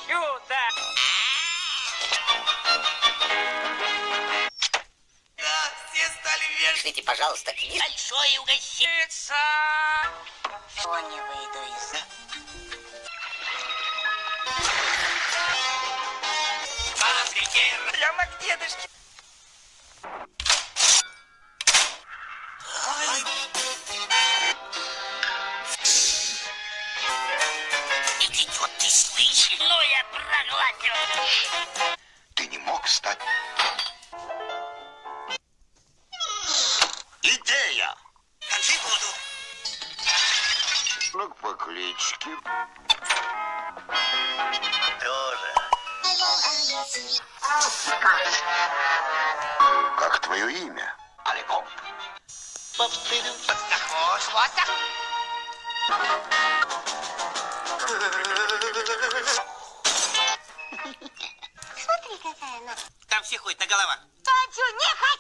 Чудо! Да, все стали вешать. Пришлите, пожалуйста, книгу. Большое угощение. Что не выйду из... Прямо к дедушке. Идиот, ты слышишь? Ну, я проглотил. Ты не мог стать... Идея! Концы буду. Ну, по кличке. Тоже. Как твое имя? Алеко. Повторю. Подснахож, вот так. Смотри, какая она. Там все ходят на головах. Татю, не ходи!